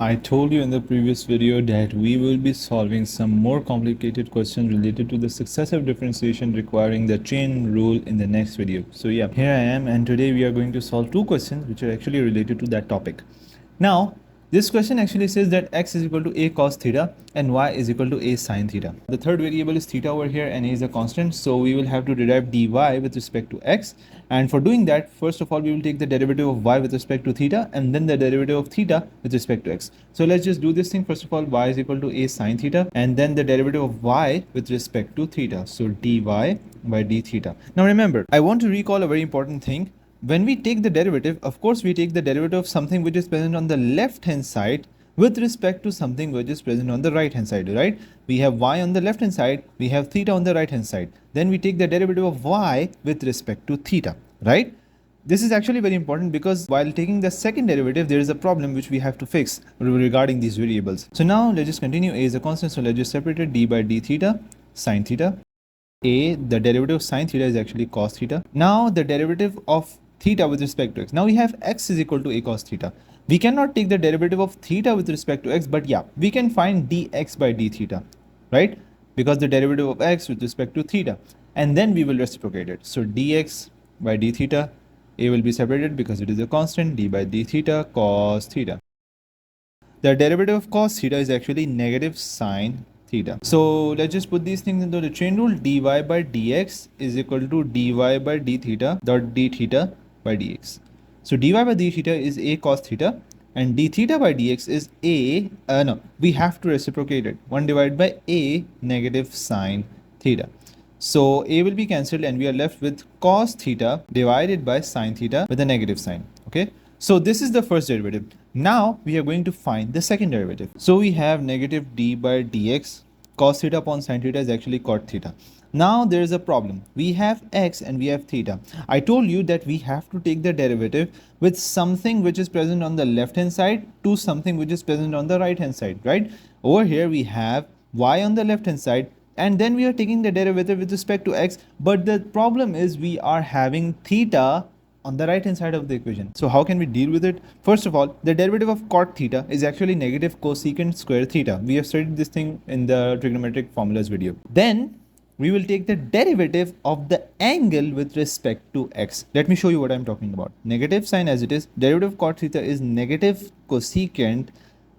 I told you in the previous video that we will be solving some more complicated questions related to the successive differentiation requiring the chain rule in the next video. So yeah, here I am, and today we are going to solve two questions which are actually related to that topic. Now, this question actually says that x is equal to a cos theta and y is equal to a sin theta. The third variable is theta over here and a is a constant, so we will have to derive dy with respect to x. And for doing that, first of all, we will take the derivative of y with respect to theta and then the derivative of theta with respect to x. So let's just do this thing. First of all, y is equal to a sin theta and then the derivative of y with respect to theta. So dy by d theta. Now remember, I want to recall a very important thing. When we take the derivative, of course, we take the derivative of something which is present on the left hand side with respect to something which is present on the right hand side, right? We have y on the left hand side, we have theta on the right hand side. Then we take the derivative of y with respect to theta, right? This is actually very important because while taking the second derivative, there is a problem which we have to fix regarding these variables. So now let's just continue. A is a constant, so let's just separate it. D by d theta, sine theta. A, the derivative of sine theta is actually cos theta. Now the derivative of theta with respect to x. Now we have x is equal to a cos theta. We cannot take the derivative of theta with respect to x, but yeah, we can find dx by d theta, right? Because the derivative of x with respect to theta, and then we will reciprocate it. So dx by d theta, a will be separated because it is a constant, d by d theta cos theta. The derivative of cos theta is actually negative sine theta. So let's just put these things into the chain rule. Dy by dx is equal to dy by d theta dot d theta by dx. So dy by d theta is a cos theta and d theta by dx is we have to reciprocate it. 1 divided by a negative sine theta. So a will be cancelled and we are left with cos theta divided by sine theta with a negative sign. Okay. So this is the first derivative. Now we are going to find the second derivative. So we have negative d by dx. Cos theta upon sine theta is actually cot theta. Now there is a problem. We have x and we have theta. I told you that we have to take the derivative with something which is present on the left hand side to something which is present on the right hand side, right? Over here we have y on the left hand side and then we are taking the derivative with respect to x, but the problem is we are having theta on the right hand side of the equation. So how can we deal with it? First of all, the derivative of cot theta is actually negative cosecant square theta. We have studied this thing in the trigonometric formulas video. Then we will take the derivative of the angle with respect to x. Let me show you what I'm talking about. Negative sign as it is, derivative of cot theta is negative cosecant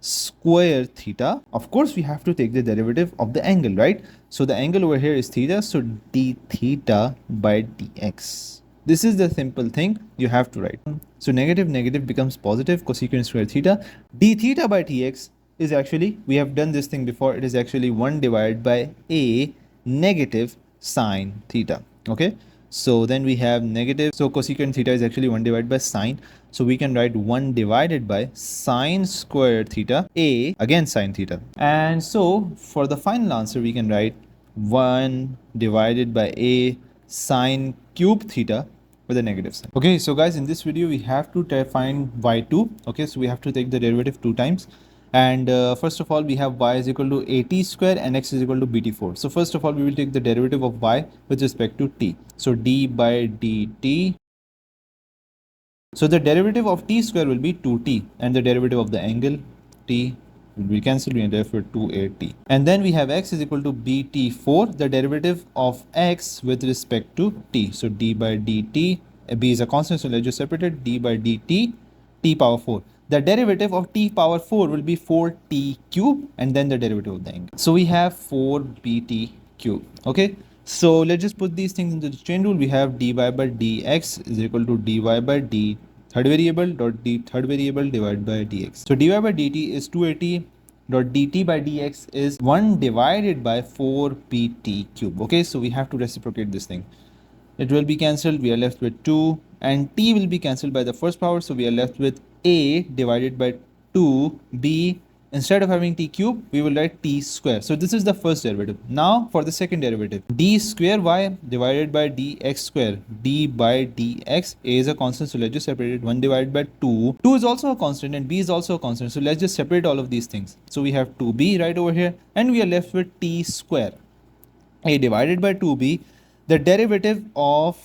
square theta. Of course, we have to take the derivative of the angle, right? So the angle over here is theta, so d theta by dx. This is the simple thing you have to write. So negative becomes positive cosecant square theta. D theta by dx is actually, we have done this thing before, it is actually 1 divided by a negative sine theta. Okay. So then we have negative, so cosecant theta is actually 1 divided by sine. So we can write 1 divided by sine square theta, a again sine theta. And so for the final answer, we can write 1 divided by a sine cube theta with a negative sign. Okay, so guys, in this video we have to find y2. Okay, so we have to take the derivative 2 times. And first of all, we have y is equal to at square and x is equal to bt4. So first of all, we will take the derivative of y with respect to t. So d by dt. So the derivative of t square will be 2t and the derivative of the angle t will be cancelled, and therefore 2at. And then we have x is equal to bt4, the derivative of x with respect to t. So d by dt, b is a constant, so let's just separate it, d by dt, t power 4. The derivative of t power 4 will be 4t cube and then the derivative of the angle. So we have 4bt cube. Okay. So let's just put these things into the chain rule. We have dy by dx is equal to dy by d third variable dot d third variable divided by dx. So dy by dt is 280 dot dt by dx is 1 divided by 4pt cube. Okay, so we have to reciprocate this thing. It will be cancelled. We are left with 2 and t will be cancelled by the first power. So we are left with a divided by 2b. Instead of having t cube, we will write t square. So this is the first derivative. Now for the second derivative, d square y divided by dx square, d by dx. A is a constant, so let's just separate it. 1 divided by 2. 2 is also a constant and b is also a constant. So let's just separate all of these things. So we have 2b right over here and we are left with t square. A divided by 2b, the derivative of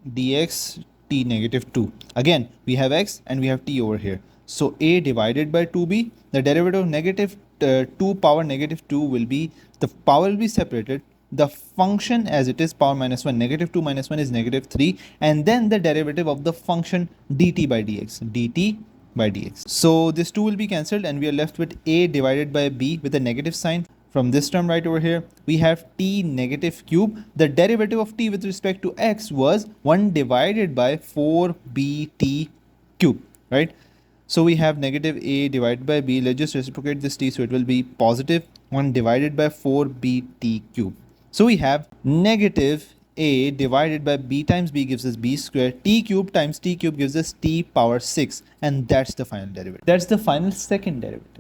dx t negative 2. Again, we have x and we have t over here. So a divided by 2b, the derivative of negative 2 power negative 2 will be, the power will be separated, the function as it is power minus 1, negative 2 minus 1 is negative 3, and then the derivative of the function dt by dx. So this 2 will be cancelled and we are left with a divided by b with a negative sign. From this term right over here, we have t negative cube. The derivative of t with respect to x was 1 divided by 4bt cube, right? So we have negative a divided by b. Let's just reciprocate this t, so it will be positive 1 divided by 4bt cube. So we have negative a divided by b times b gives us b square, t cube times t cube gives us t power 6, and that's the final derivative. That's the final second derivative.